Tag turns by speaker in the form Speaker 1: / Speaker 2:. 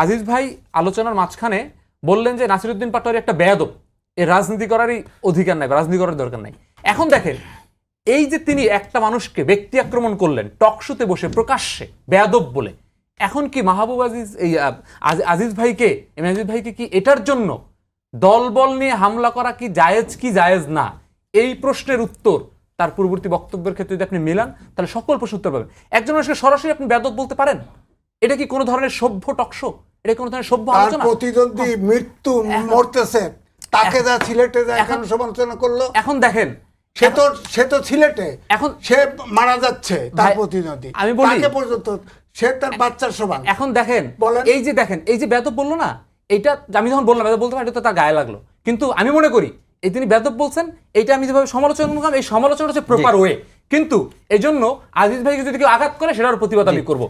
Speaker 1: আজিজ ভাই আলোচনার মাঝখানে বললেন যে নাসিরউদ্দিন পাটোয়ারি একটা বেয়াদব, এর রাজনীতি করারই অধিকার নাই, রাজনীতি করার দরকার নাই। এখন দেখেন, এই যে তিনি একটা মানুষকে ব্যক্তি আক্রমণ করলেন টকশোতে বসে প্রকাশ্যে বেয়াদব বলে, এখন কি মাহবুব আজিজ এই আজিজ ভাইকে কি এটার জন্য দলবল নিয়ে হামলা করা কি জায়েজ না? এই প্রশ্নের উত্তর তার পূর্ববর্তী বক্তব্যের ক্ষেত্রে যদি আপনি মিলান তাহলে সকল প্রশ্ন উত্তর পাবেন। একজন মানুষকে সরাসরি আপনি বেয়াদব বলতে পারেন? এটা কি কোনো ধরনের সভ্য টকশো? এটা কোনো ধরনের সভ্য আলোচনা?
Speaker 2: প্রতিদ্বন্দ্বী মৃত্যু মরতেছে, তাকে যা সিলেটে যায় এখন সমালোচনা করলো।
Speaker 1: এখন দেখেন,
Speaker 2: সে তো সিলেটে এখন সে মারা যাচ্ছে, তার প্রতিদ্বন্দ্বী
Speaker 1: আমি বলি
Speaker 2: তাকে পর্যন্ত সে তার বাচ্চার সমান।
Speaker 1: এখন দেখেন, এই যে বেয়াদব বললো না, এইটা আমি যখন বললাম বেয়াদব বলতে পারি, এটা তো তার গায়ে লাগলো, কিন্তু আমি মনে করি এই তিনি বেয়াদব বলছেন, এইটা আমি যেভাবে সমালোচনা করলাম, এই সমালোচনা হচ্ছে প্রপার ওয়ে। কিন্তু এই জন্য আজিজ ভাইকে যদি কেউ আঘাত করে সেটার প্রতিবাদ আমি করবো।